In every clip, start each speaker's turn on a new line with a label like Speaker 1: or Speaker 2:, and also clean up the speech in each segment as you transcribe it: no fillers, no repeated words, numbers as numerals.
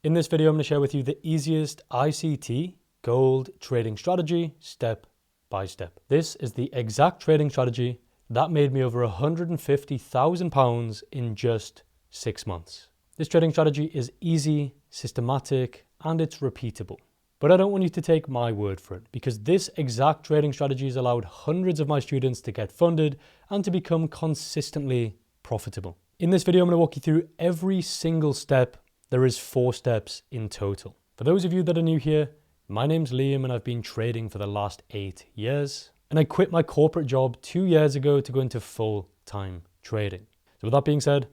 Speaker 1: In this video, I'm going to share with you the easiest ICT gold trading strategy step by step. This is the exact trading strategy that made me over £150,000 in just 6 months. This trading strategy is easy, systematic, and it's repeatable. But I don't want you to take my word for it, because this exact trading strategy has allowed hundreds of my students to get funded and to become consistently profitable. In this video, I'm going to walk you through every single step. There is 4 steps in total. For those of you that are new here, my name's Liam and I've been trading for the last 8 years. And I quit my corporate job 2 years ago to go into full-time trading. So with that being said,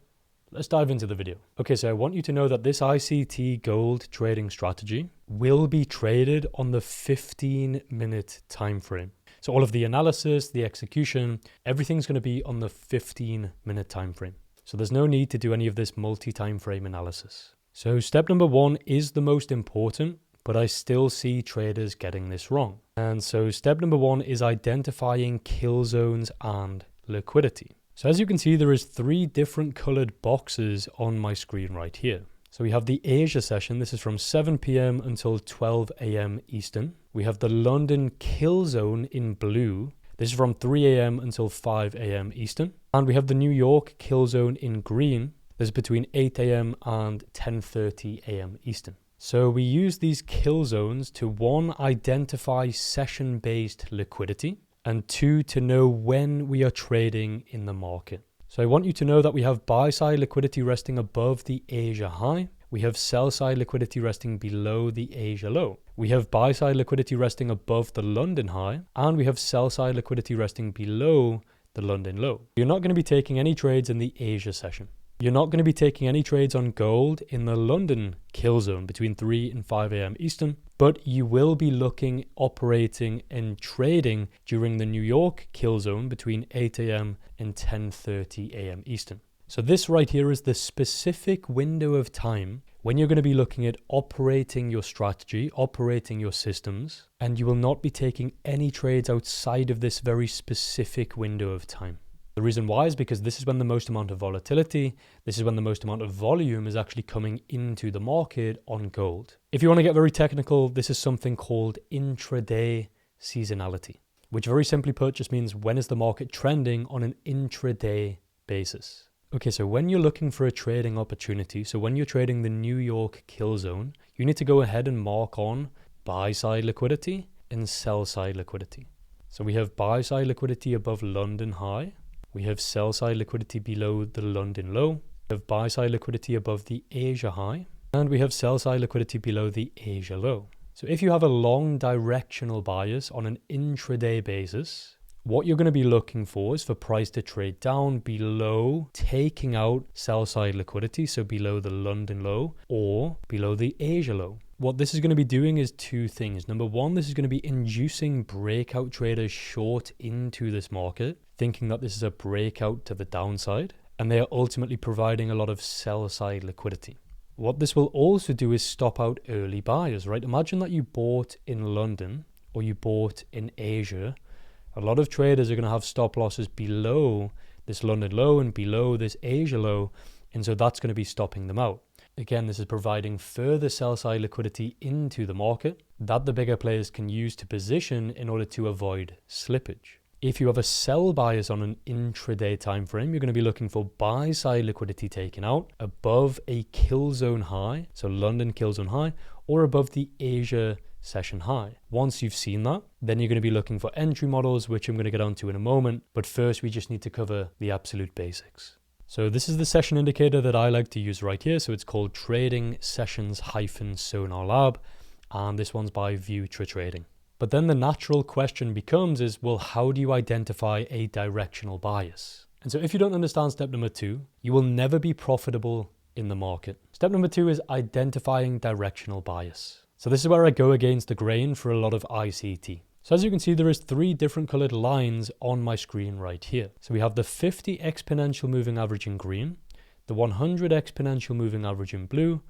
Speaker 1: let's dive into the video. Okay, so I want you to know that this ICT gold trading strategy will be traded on the 15-minute time frame. So all of the analysis, the execution, everything's going to be on the 15-minute time frame. So there's no need to do any of this multi-time frame analysis. So step number 1 is the most important, but I still see traders getting this wrong. And so step number 1 is identifying kill zones and liquidity. So as you can see, there is 3 different colored boxes on my screen right here. So we have the Asia session. This is from 7 p.m. until 12 a.m. Eastern. We have the London kill zone in blue. This is from 3 a.m. until 5 a.m. Eastern. And we have the New York kill zone in green. This is between 8 a.m. and 10:30 a.m. Eastern. So we use these kill zones to 1, identify session-based liquidity, and 2, to know when we are trading in the market. So I want you to know that we have buy-side liquidity resting above the Asia high. We have sell-side liquidity resting below the Asia low. We have buy-side liquidity resting above the London high, and we have sell-side liquidity resting below the London low. You're not going to be taking any trades in the Asia session. You're not going to be taking any trades on gold in the London kill zone between 3 and 5 a.m. Eastern, but you will be looking, operating and trading during the New York kill zone between 8 a.m. and 10:30 a.m. Eastern. So this right here is the specific window of time when you're going to be looking at operating your strategy, operating your systems, and you will not be taking any trades outside of this very specific window of time. The reason why is because this is when the most amount of volatility, this is when the most amount of volume is actually coming into the market on gold. If you want to get very technical, this is something called intraday seasonality, which very simply put just means when is the market trending on an intraday basis. Okay, so when you're looking for a trading opportunity, so when you're trading the New York kill zone, you need to go ahead and mark on buy side liquidity and sell side liquidity. So we have buy side liquidity above London high. We have sell side liquidity below the London low. We have buy side liquidity above the Asia high. And we have sell side liquidity below the Asia low. So if you have a long directional bias on an intraday basis, what you're going to be looking for is for price to trade down below, taking out sell side liquidity, so below the London low or below the Asia low. What this is going to be doing is 2 things. Number 1, this is going to be inducing breakout traders short into this market, thinking that this is a breakout to the downside, and they are ultimately providing a lot of sell side liquidity. What this will also do is stop out early buyers, right? Imagine that you bought in London or you bought in Asia. A lot of traders are going to have stop losses below this London low and below this Asia low, and so that's going to be stopping them out. Again, this is providing further sell-side liquidity into the market that the bigger players can use to position in order to avoid slippage. If you have a sell bias on an intraday time frame, you're going to be looking for buy-side liquidity taken out above a kill zone high, so London kill zone high, or above the Asia session high. Once you've seen that, then you're going to be looking for entry models, which I'm going to get onto in a moment. But first, we just need to cover the absolute basics. So this is the session indicator that I like to use right here. So it's called Trading Sessions-Sonar Lab. And this one's by Vutra Trading. But then the natural question becomes is, well, how do you identify a directional bias? And so if you don't understand step number 2, you will never be profitable in the market. Step number 2 is identifying directional bias. So this is where I go against the grain for a lot of ICT. So as you can see, there is 3 different colored lines on my screen right here. So we have the 50 exponential moving average in green, the 100 exponential moving average in blue,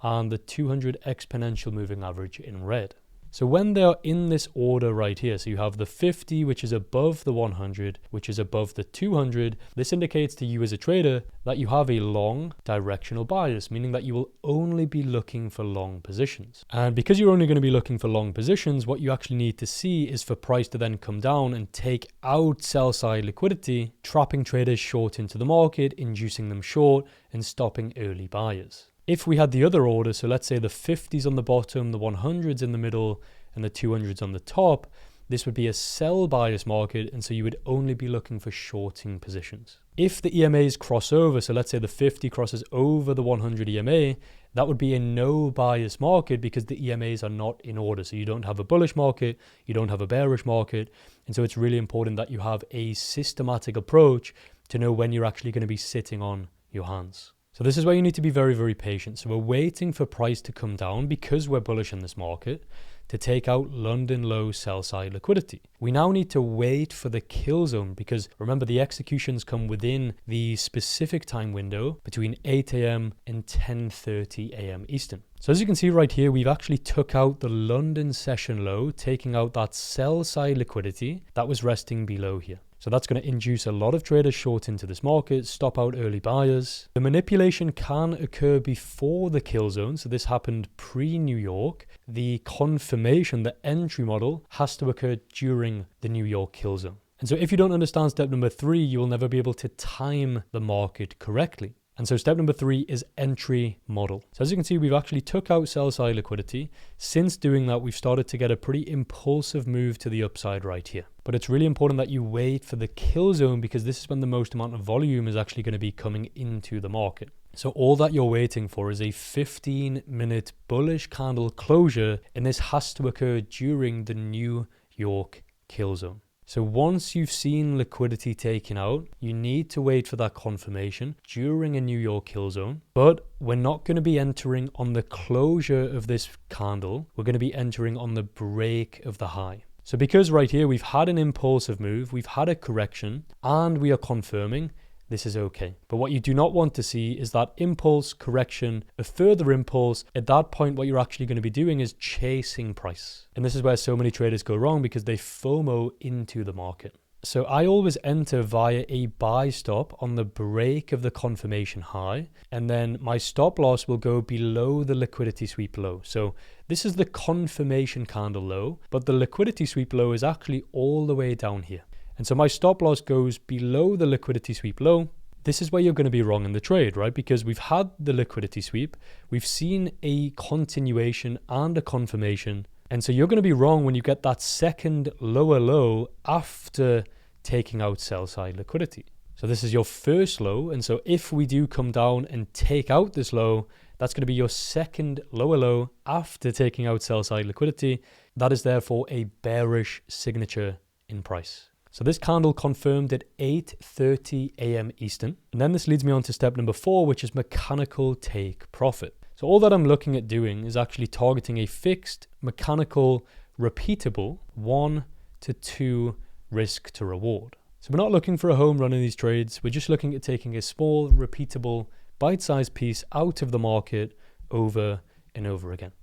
Speaker 1: and the 200 exponential moving average in red. So when they're in this order right here, so you have the 50, which is above the 100, which is above the 200, this indicates to you as a trader that you have a long directional bias, meaning that you will only be looking for long positions. And because you're only going to be looking for long positions, what you actually need to see is for price to then come down and take out sell side liquidity, trapping traders short into the market, inducing them short, and stopping early buyers. If we had the other order, so let's say the 50s on the bottom, the 100s in the middle, and the 200s on the top, this would be a sell bias market, and so you would only be looking for shorting positions. If the EMAs cross over, so let's say the 50 crosses over the 100 EMA, that would be a no bias market because the EMAs are not in order. So you don't have a bullish market, you don't have a bearish market, and so it's really important that you have a systematic approach to know when you're actually going to be sitting on your hands. So this is where you need to be very, very patient. So we're waiting for price to come down because we're bullish in this market to take out London low sell side liquidity. We now need to wait for the kill zone because remember the executions come within the specific time window between 8 a.m. and 10:30 a.m. Eastern. So as you can see right here, we've actually took out the London session low, taking out that sell side liquidity that was resting below here. So that's going to induce a lot of traders short into this market, stop out early buyers. The manipulation can occur before the kill zone. So this happened pre-New York. The confirmation, the entry model, has to occur during the New York kill zone. And so if you don't understand step number 3, you will never be able to time the market correctly. And so step number 3 is entry model. So as you can see, we've actually took out sell side liquidity. Since doing that, we've started to get a pretty impulsive move to the upside right here. But it's really important that you wait for the kill zone because this is when the most amount of volume is actually going to be coming into the market. So all that you're waiting for is a 15-minute bullish candle closure, and this has to occur during the New York kill zone. So once you've seen liquidity taken out, you need to wait for that confirmation during a New York kill zone. But we're not going to be entering on the closure of this candle. We're going to be entering on the break of the high. So because right here we've had an impulsive move, we've had a correction, and we are confirming, this is okay. But what you do not want to see is that impulse, correction, a further impulse. At that point, what you're actually going to be doing is chasing price. And this is where so many traders go wrong because they FOMO into the market. So I always enter via a buy stop on the break of the confirmation high, and then my stop loss will go below the liquidity sweep low. So this is the confirmation candle low, but the liquidity sweep low is actually all the way down here. And so my stop loss goes below the liquidity sweep low. This is where you're going to be wrong in the trade, right? Because we've had the liquidity sweep, we've seen a continuation and a confirmation. And so you're going to be wrong when you get that second lower low after taking out sell side liquidity. So this is your first low. And so if we do come down and take out this low, that's going to be your second lower low after taking out sell side liquidity. That is therefore a bearish signature in price. So this candle confirmed at 8:30 a.m. Eastern. And then this leads me on to step number 4, which is mechanical take profit. So all that I'm looking at doing is actually targeting a fixed, mechanical, repeatable 1 to 2 risk to reward. So we're not looking for a home run in these trades. We're just looking at taking a small, repeatable, bite-sized piece out of the market over and over again.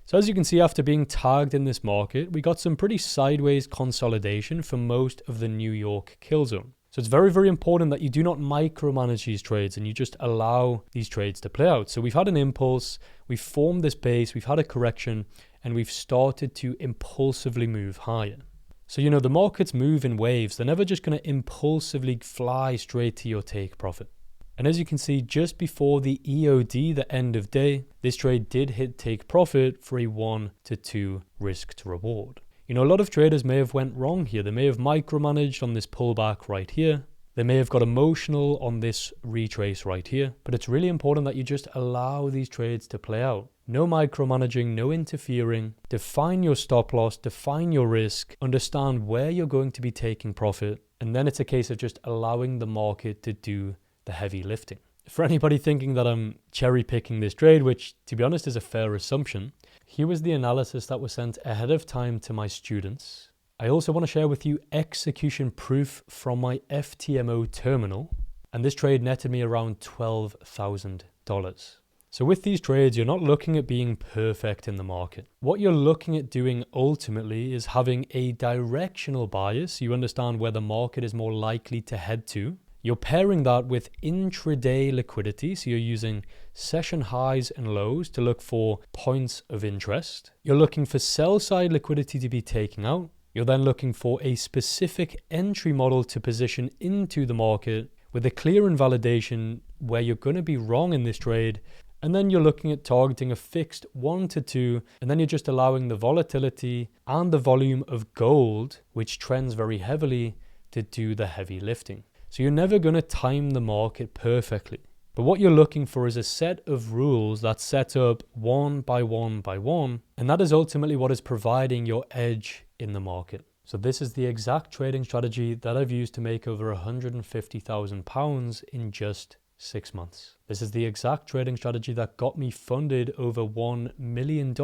Speaker 1: So as you can see, after being tagged in this market, we got some pretty sideways consolidation for most of the New York kill zone. So it's very, very important that you do not micromanage these trades and you just allow these trades to play out. So we've had an impulse, we've formed this base, we've had a correction, and we've started to impulsively move higher. So, the markets move in waves. They're never just going to impulsively fly straight to your take profit. And as you can see, just before the EOD, the end of day, this trade did hit take profit for a 1 to 2 risk to reward. A lot of traders may have went wrong here. They may have micromanaged on this pullback right here. They may have got emotional on this retrace right here. But it's really important that you just allow these trades to play out. No micromanaging, no interfering. Define your stop loss, define your risk, understand where you're going to be taking profit. And then it's a case of just allowing the market to do the heavy lifting. For anybody thinking that I'm cherry picking this trade, which to be honest is a fair assumption, here was the analysis that was sent ahead of time to my students. I also want to share with you execution proof from my FTMO terminal, and this trade netted me around $12,000. So with these trades, you're not looking at being perfect in the market. What you're looking at doing ultimately is having a directional bias. You understand where the market is more likely to head to. You're pairing that with intraday liquidity. So you're using session highs and lows to look for points of interest. You're looking for sell side liquidity to be taken out. You're then looking for a specific entry model to position into the market with a clear invalidation where you're going to be wrong in this trade. And then you're looking at targeting a fixed 1 to 2, and then you're just allowing the volatility and the volume of gold, which trends very heavily, to do the heavy lifting. So you're never going to time the market perfectly. But what you're looking for is a set of rules that's set up one by one by one, and that is ultimately what is providing your edge in the market. So this is the exact trading strategy that I've used to make over £150,000 in just 6 months. This is the exact trading strategy that got me funded over $1 million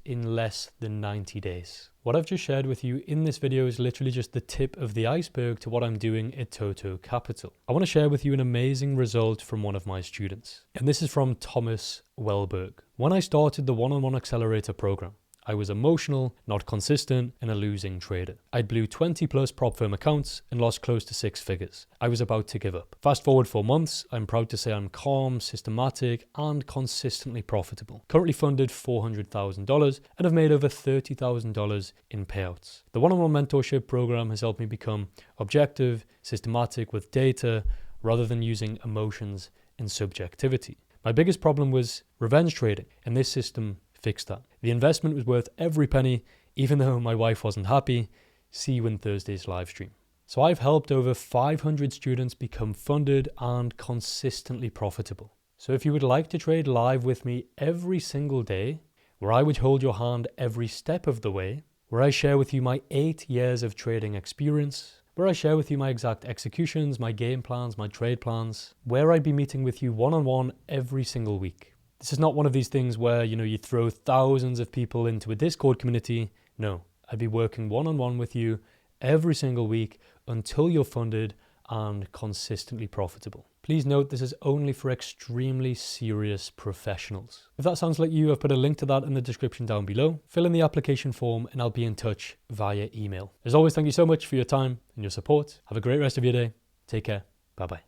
Speaker 1: in less than 90 days. What I've just shared with you in this video is literally just the tip of the iceberg to what I'm doing at Toto Capital. I want to share with you an amazing result from one of my students. And this is from Thomas Wellberg. When I started the one-on-one accelerator program, I was emotional, not consistent, and a losing trader. I blew 20 plus prop firm accounts and lost close to 6 figures. I was about to give up. Fast forward 4 months, I'm proud to say I'm calm, systematic, and consistently profitable. Currently funded $400,000 and have made over $30,000 in payouts. The one-on-one mentorship program has helped me become objective, systematic with data, rather than using emotions and subjectivity. My biggest problem was revenge trading, and this system fixed that. The investment was worth every penny, even though my wife wasn't happy. See you in Thursday's live stream. So I've helped over 500 students become funded and consistently profitable. So if you would like to trade live with me every single day, where I would hold your hand every step of the way, where I share with you my 8 years of trading experience, where I share with you my exact executions, my game plans, my trade plans, where I'd be meeting with you one-on-one every single week. This is not one of these things where, you throw thousands of people into a Discord community. No, I'd be working one-on-one with you every single week until you're funded and consistently profitable. Please note this is only for extremely serious professionals. If that sounds like you, I've put a link to that in the description down below. Fill in the application form and I'll be in touch via email. As always, thank you so much for your time and your support. Have a great rest of your day. Take care. Bye-bye.